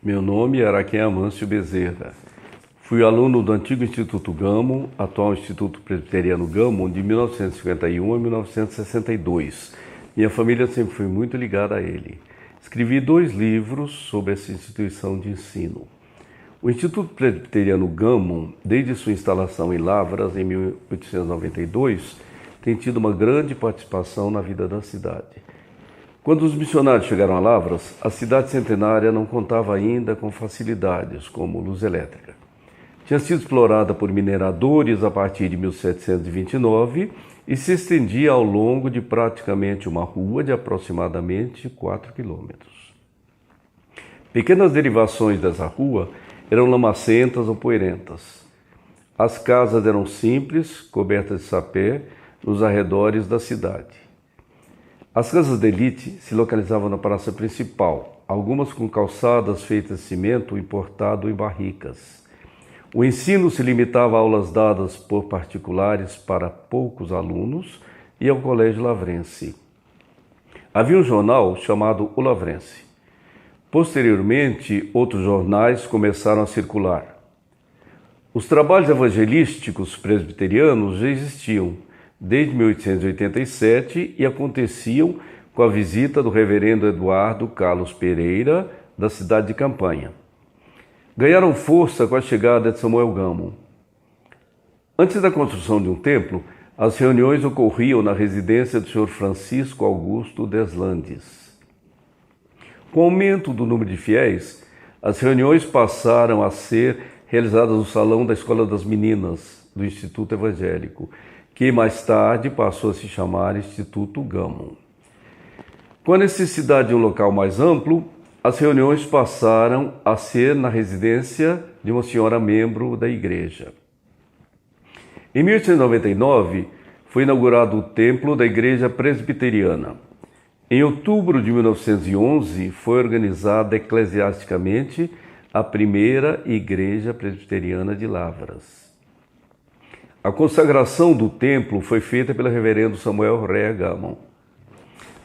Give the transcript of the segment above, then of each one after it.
Meu nome é Araquém Amâncio Bezerra. Fui aluno do antigo Instituto Gamo, atual Instituto Presbiteriano Gamo, de 1951 a 1962. Minha família sempre foi muito ligada a ele. Escrevi 2 livros sobre essa instituição de ensino. O Instituto Presbiteriano Gamo, desde sua instalação em Lavras, em 1892, tem tido uma grande participação na vida da cidade. Quando os missionários chegaram a Lavras, a cidade centenária não contava ainda com facilidades como luz elétrica. Tinha sido explorada por mineradores a partir de 1729 e se estendia ao longo de praticamente uma rua de aproximadamente 4 quilômetros. Pequenas derivações dessa rua eram lamacentas ou poeirentas. As casas eram simples, cobertas de sapé, nos arredores da cidade. As casas de elite se localizavam na praça principal, algumas com calçadas feitas de cimento importado em barricas. O ensino se limitava a aulas dadas por particulares para poucos alunos e ao Colégio Lavrense. Havia um jornal chamado O Lavrense. Posteriormente, outros jornais começaram a circular. Os trabalhos evangelísticos presbiterianos já existiam desde 1887 e aconteciam com a visita do reverendo Eduardo Carlos Pereira, da cidade de Campanha. Ganharam força com a chegada de Samuel Gamo. Antes da construção de um templo, as reuniões ocorriam na residência do Sr. Francisco Augusto Deslandes. Com o aumento do número de fiéis, as reuniões passaram a ser realizadas no salão da Escola das Meninas, do Instituto Evangélico, que mais tarde passou a se chamar Instituto Gamo. Com a necessidade de um local mais amplo, as reuniões passaram a ser na residência de uma senhora membro da igreja. Em 1899, foi inaugurado o templo da Igreja Presbiteriana. Em outubro de 1911, foi organizada eclesiasticamente a primeira Igreja Presbiteriana de Lavras. A consagração do templo foi feita pelo reverendo Samuel Rea Gamo.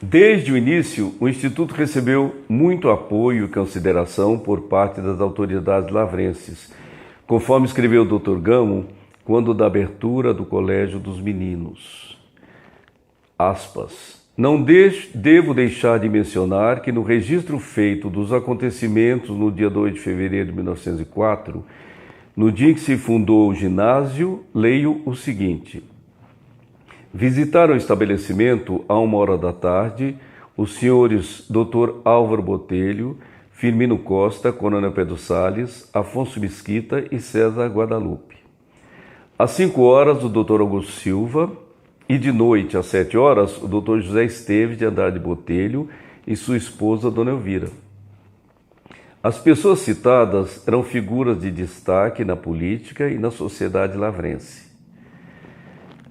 Desde o início, o Instituto recebeu muito apoio e consideração por parte das autoridades lavrenses, conforme escreveu o Dr. Gamo quando da abertura do Colégio dos Meninos. Aspas. Não devo deixar de mencionar que no registro feito dos acontecimentos no dia 2 de fevereiro de 1904, no dia em que se fundou o ginásio, leio o seguinte. Visitaram o estabelecimento a 1h da tarde os senhores Dr. Álvaro Botelho, Firmino Costa, Coronel Pedro Salles, Afonso Mesquita e César Guadalupe. Às 5h, o Dr. Augusto Silva e de noite, às 7h, o Dr. José Esteves de Andrade Botelho e sua esposa, Dona Elvira. As pessoas citadas eram figuras de destaque na política e na sociedade lavrense.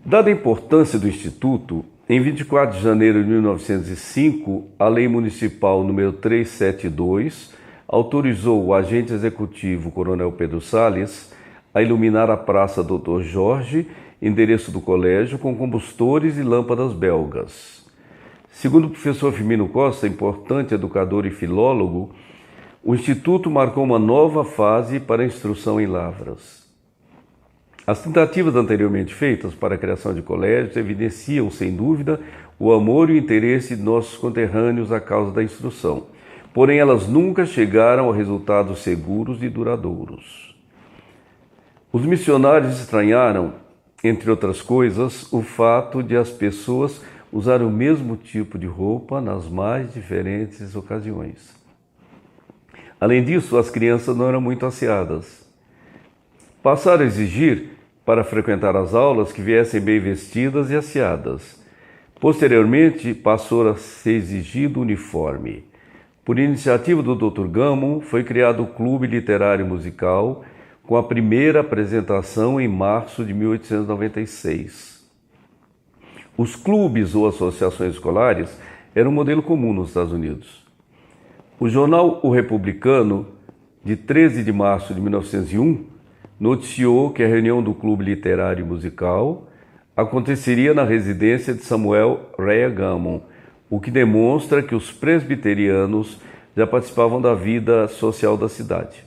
Dada a importância do Instituto, em 24 de janeiro de 1905, a Lei Municipal número 372 autorizou o agente executivo Coronel Pedro Salles a iluminar a Praça Dr. Jorge, endereço do colégio, com combustores e lâmpadas belgas. Segundo o professor Firmino Costa, importante educador e filólogo, o Instituto marcou uma nova fase para a instrução em Lavras. As tentativas anteriormente feitas para a criação de colégios evidenciam, sem dúvida, o amor e o interesse de nossos conterrâneos à causa da instrução. Porém, elas nunca chegaram a resultados seguros e duradouros. Os missionários estranharam, entre outras coisas, o fato de as pessoas usarem o mesmo tipo de roupa nas mais diferentes ocasiões. Além disso, as crianças não eram muito asseadas. Passaram a exigir, para frequentar as aulas, que viessem bem vestidas e asseadas. Posteriormente, passou a ser exigido o uniforme. Por iniciativa do Dr. Gamo, foi criado o Clube Literário Musical, com a primeira apresentação em março de 1896. Os clubes ou associações escolares eram um modelo comum nos Estados Unidos. O jornal O Republicano, de 13 de março de 1901, noticiou que a reunião do Clube Literário e Musical aconteceria na residência de Samuel Rea Gamo, o que demonstra que os presbiterianos já participavam da vida social da cidade.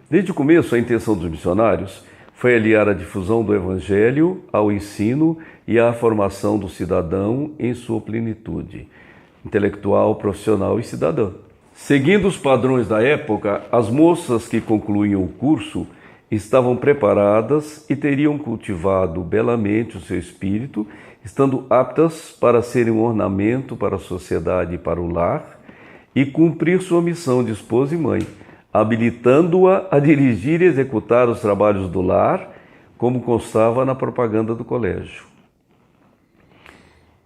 Desde o começo, a intenção dos missionários foi aliar a difusão do Evangelho ao ensino e à formação do cidadão em sua plenitude, intelectual, profissional e cidadã. Seguindo os padrões da época, as moças que concluíam o curso estavam preparadas e teriam cultivado belamente o seu espírito, estando aptas para serem um ornamento para a sociedade e para o lar, e cumprir sua missão de esposa e mãe, habilitando-a a dirigir e executar os trabalhos do lar, como constava na propaganda do colégio.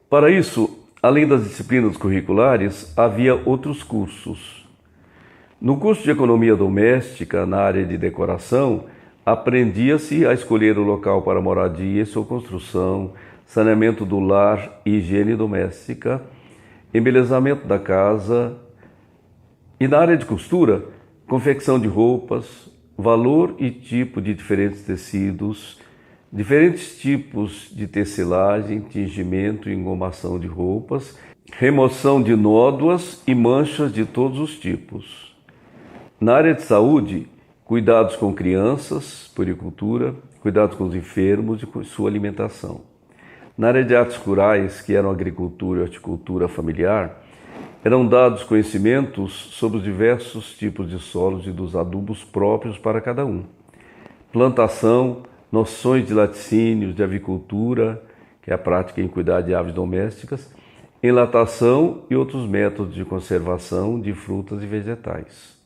Para isso, além das disciplinas curriculares, havia outros cursos. No curso de Economia Doméstica, na área de decoração, aprendia-se a escolher o local para moradia e sua construção, saneamento do lar e higiene doméstica, embelezamento da casa. E na área de costura, confecção de roupas, valor e tipo de diferentes tecidos, diferentes tipos de tecelagem, tingimento e engomação de roupas, remoção de nódoas e manchas de todos os tipos. Na área de saúde, cuidados com crianças, puericultura, cuidados com os enfermos e com sua alimentação. Na área de artes rurais, que eram agricultura e horticultura familiar, eram dados conhecimentos sobre os diversos tipos de solos e dos adubos próprios para cada um. Plantação, noções de laticínios, de avicultura, que é a prática em cuidar de aves domésticas, enlatação e outros métodos de conservação de frutas e vegetais.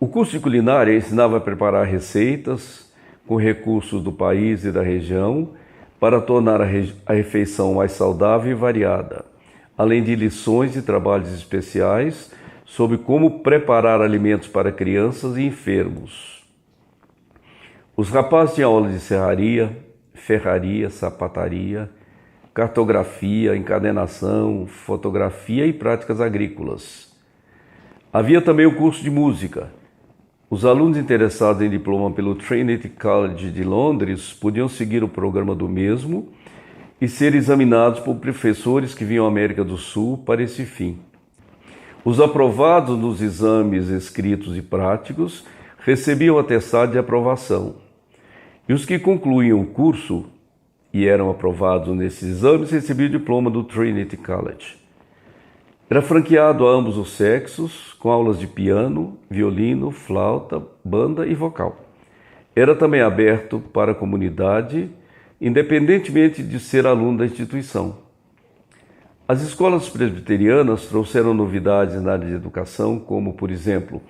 O curso de culinária ensinava a preparar receitas com recursos do país e da região para tornar a refeição mais saudável e variada, além de lições e trabalhos especiais sobre como preparar alimentos para crianças e enfermos. Os rapazes tinham aulas de serraria, ferraria, sapataria, cartografia, encadernação, fotografia e práticas agrícolas. Havia também o curso de música. Os alunos interessados em diploma pelo Trinity College de Londres podiam seguir o programa do mesmo e ser examinados por professores que vinham à América do Sul para esse fim. Os aprovados nos exames escritos e práticos recebiam atestado de aprovação. E os que concluíam o curso e eram aprovados nesses exames recebiam o diploma do Trinity College. Era franqueado a ambos os sexos, com aulas de piano, violino, flauta, banda e vocal. Era também aberto para a comunidade, independentemente de ser aluno da instituição. As escolas presbiterianas trouxeram novidades na área de educação, como, por exemplo,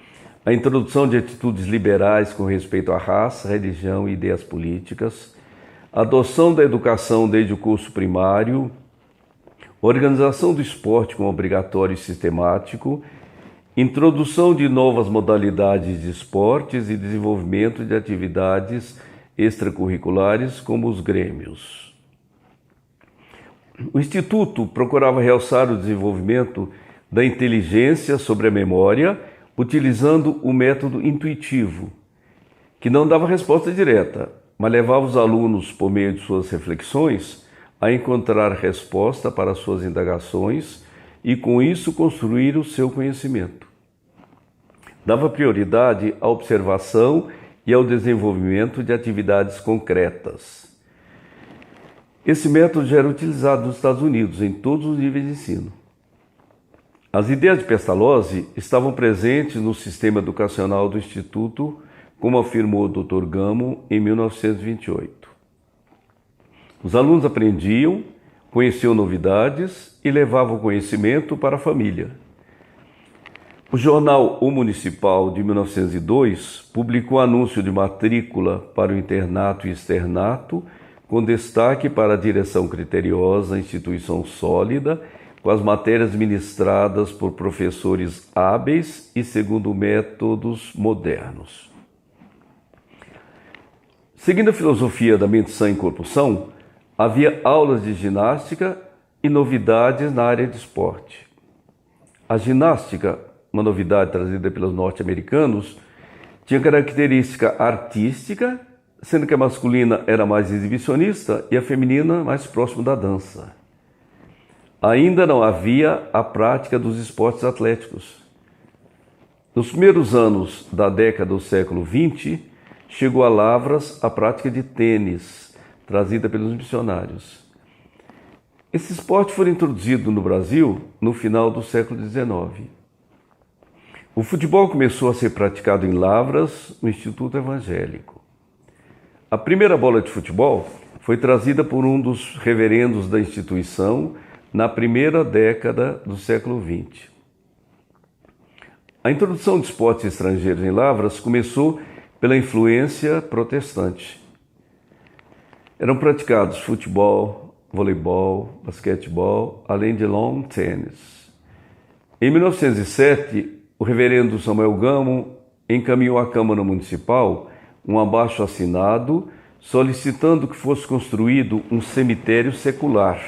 a introdução de atitudes liberais com respeito à raça, religião e ideias políticas, a adoção da educação desde o curso primário, organização do esporte como obrigatório e sistemático, introdução de novas modalidades de esportes e desenvolvimento de atividades extracurriculares como os grêmios. O Instituto procurava realçar o desenvolvimento da inteligência sobre a memória, utilizando o método intuitivo, que não dava resposta direta, mas levava os alunos, por meio de suas reflexões, a encontrar resposta para suas indagações e, com isso, construir o seu conhecimento. Dava prioridade à observação e ao desenvolvimento de atividades concretas. Esse método já era utilizado nos Estados Unidos, em todos os níveis de ensino. As ideias de Pestalozzi estavam presentes no sistema educacional do Instituto, como afirmou o Dr. Gamo em 1928. Os alunos aprendiam, conheciam novidades e levavam conhecimento para a família. O jornal O Municipal, de 1902, publicou anúncio de matrícula para o internato e externato, com destaque para a direção criteriosa, instituição sólida, com as matérias ministradas por professores hábeis e segundo métodos modernos. Seguindo a filosofia da mente sã e corpo são, havia aulas de ginástica e novidades na área de esporte. A ginástica, uma novidade trazida pelos norte-americanos, tinha característica artística, sendo que a masculina era mais exibicionista e a feminina mais próxima da dança. ainda não havia a prática dos esportes atléticos. Nos primeiros anos da década do século XX, chegou a Lavras a prática de tênis, trazida pelos missionários. Esse esporte foi introduzido no Brasil no final do século XIX. O futebol começou a ser praticado em Lavras, no Instituto Evangélico. A primeira bola de futebol foi trazida por um dos reverendos da instituição na primeira década do século XX. A introdução de esportes estrangeiros em Lavras começou pela influência protestante. Eram praticados futebol, voleibol, basquetebol, além de lawn tennis. Em 1907, o reverendo Samuel Gamo encaminhou à Câmara Municipal um abaixo-assinado solicitando que fosse construído um cemitério secular,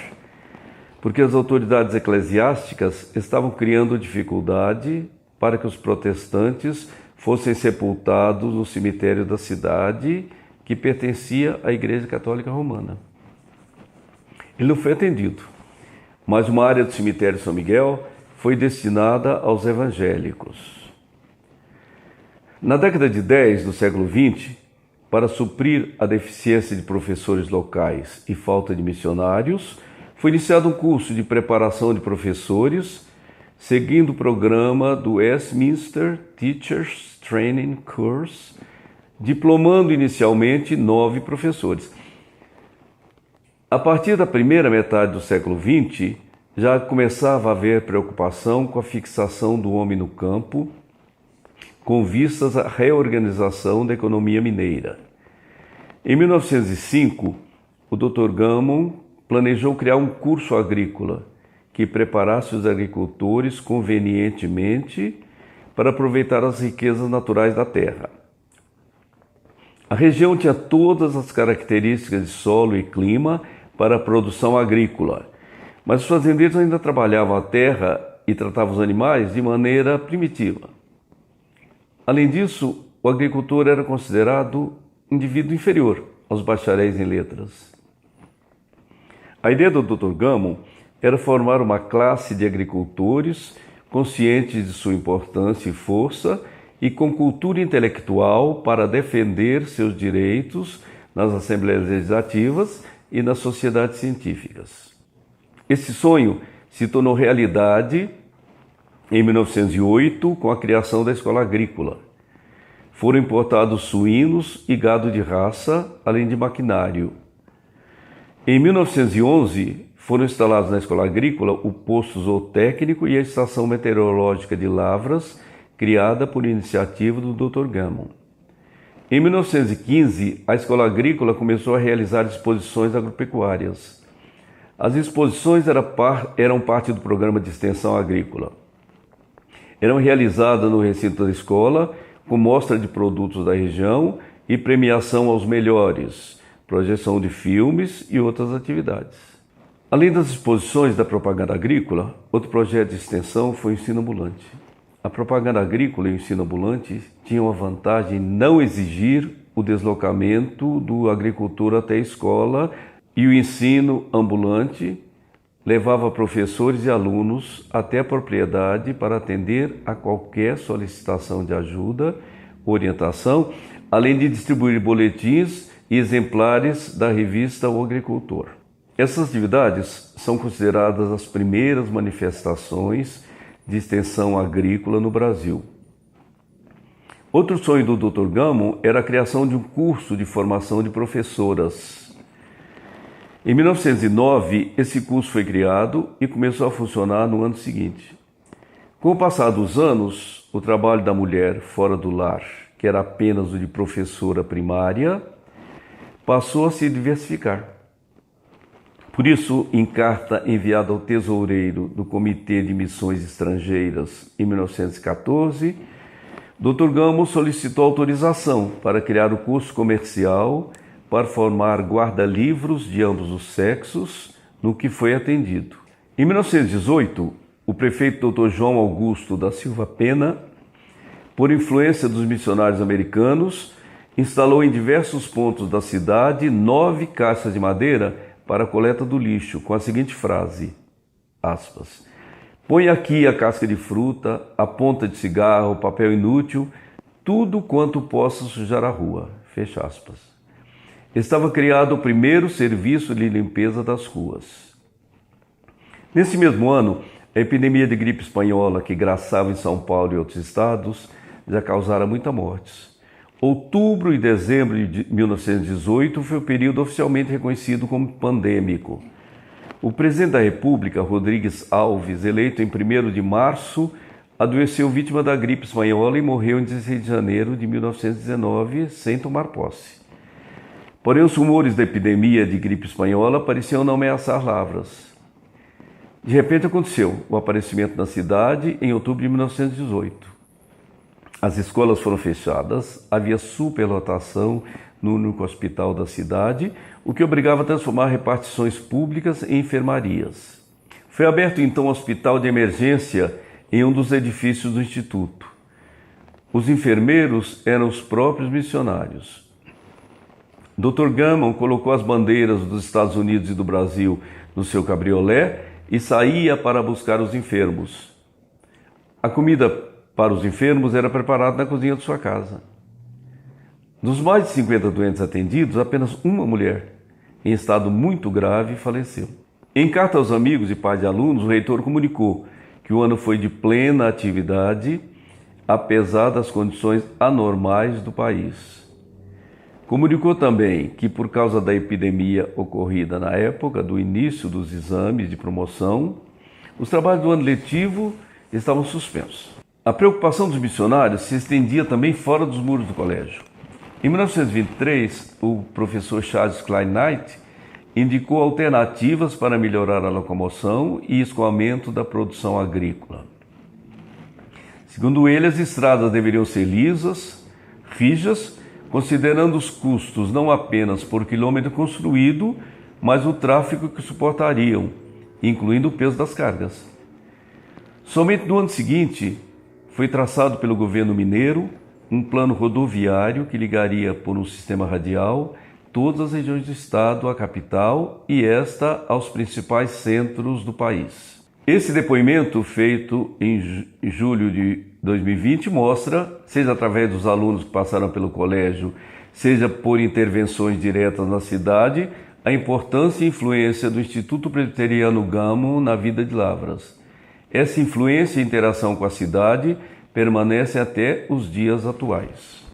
porque as autoridades eclesiásticas estavam criando dificuldade para que os protestantes fossem sepultados no cemitério da cidade que pertencia à Igreja Católica Romana. Ele não foi atendido, mas uma área do cemitério São Miguel foi destinada aos evangélicos. Na década de 10 do século XX, para suprir a deficiência de professores locais e falta de missionários, foi iniciado um curso de preparação de professores, seguindo o programa do Westminster Teachers Training Course, diplomando inicialmente 9 professores. A partir da primeira metade do século XX, já começava a haver preocupação com a fixação do homem no campo, com vistas à reorganização da economia mineira. Em 1905, o Dr. Gammon planejou criar um curso agrícola que preparasse os agricultores convenientemente para aproveitar as riquezas naturais da terra. A região tinha todas as características de solo e clima para a produção agrícola, mas os fazendeiros ainda trabalhavam a terra e tratavam os animais de maneira primitiva. Além disso, o agricultor era considerado indivíduo inferior aos bacharéis em letras. A ideia do Dr. Gammon era formar uma classe de agricultores conscientes de sua importância e força e com cultura intelectual para defender seus direitos nas assembleias legislativas e nas sociedades científicas. Esse sonho se tornou realidade em 1908 com a criação da Escola Agrícola. Foram importados suínos e gado de raça, além de maquinário. Em 1911, foram instalados na Escola Agrícola o posto zootécnico e a estação meteorológica de Lavras, criada por iniciativa do Dr. Gammon. Em 1915, a Escola Agrícola começou a realizar exposições agropecuárias. As exposições eram parte do programa de extensão agrícola. Eram realizadas no recinto da escola, com mostra de produtos da região e premiação aos melhores, projeção de filmes e outras atividades. Além das exposições da propaganda agrícola, outro projeto de extensão foi o ensino ambulante. A propaganda agrícola e o ensino ambulante tinham a vantagem de não exigir o deslocamento do agricultor até a escola, e o ensino ambulante levava professores e alunos até a propriedade para atender a qualquer solicitação de ajuda, orientação, além de distribuir boletins e exemplares da revista O Agricultor. Essas atividades são consideradas as primeiras manifestações de extensão agrícola no Brasil. Outro sonho do Dr. Gammon era a criação de um curso de formação de professoras. Em 1909, esse curso foi criado e começou a funcionar no ano seguinte. Com o passar dos anos, o trabalho da mulher fora do lar, que era apenas o de professora primária, passou a se diversificar. Por isso, em carta enviada ao tesoureiro do Comitê de Missões Estrangeiras em 1914, Dr. Gammon solicitou autorização para criar o curso comercial para formar guarda-livros de ambos os sexos, no que foi atendido. Em 1918, o prefeito Dr. João Augusto da Silva Pena, por influência dos missionários americanos, instalou em diversos pontos da cidade 9 caixas de madeira para a coleta do lixo, com a seguinte frase: aspas. Põe aqui a casca de fruta, a ponta de cigarro, papel inútil, tudo quanto possa sujar a rua, fecha aspas. Estava criado o primeiro serviço de limpeza das ruas. Nesse mesmo ano, a epidemia de gripe espanhola, que graçava em São Paulo e outros estados, já causara muitas mortes. Outubro e dezembro de 1918 foi o período oficialmente reconhecido como pandêmico. O presidente da República, Rodrigues Alves, eleito em 1º de março, adoeceu vítima da gripe espanhola e morreu em 16 de janeiro de 1919, sem tomar posse. Porém, os rumores da epidemia de gripe espanhola pareciam não ameaçar Lavras. De repente aconteceu o aparecimento na cidade em outubro de 1918. As escolas foram fechadas, havia superlotação no único hospital da cidade, o que obrigava a transformar repartições públicas em enfermarias. Foi aberto então um hospital de emergência em um dos edifícios do Instituto. Os enfermeiros eram os próprios missionários. Dr. Gammon colocou as bandeiras dos Estados Unidos e do Brasil no seu cabriolé e saía para buscar os enfermos. A comida para os enfermos era preparada na cozinha de sua casa. Dos mais de 50 doentes atendidos, apenas uma mulher, em estado muito grave, faleceu. Em carta aos amigos e pais de alunos, o reitor comunicou que o ano foi de plena atividade, apesar das condições anormais do país. Comunicou também que, por causa da epidemia ocorrida na época do início dos exames de promoção, os trabalhos do ano letivo estavam suspensos. A preocupação dos missionários se estendia também fora dos muros do colégio. Em 1923, o professor Charles Klein Knight indicou alternativas para melhorar a locomoção e escoamento da produção agrícola. Segundo ele, as estradas deveriam ser lisas, rijas, considerando os custos não apenas por quilômetro construído, mas o tráfego que suportariam, incluindo o peso das cargas. Somente no ano seguinte, foi traçado pelo governo mineiro um plano rodoviário que ligaria por um sistema radial todas as regiões do estado à capital e esta aos principais centros do país. Esse depoimento, feito em julho de 2020, mostra, seja através dos alunos que passaram pelo colégio, seja por intervenções diretas na cidade, a importância e influência do Instituto Presbiteriano Gammon na vida de Lavras. Essa influência e interação com a cidade permanece até os dias atuais.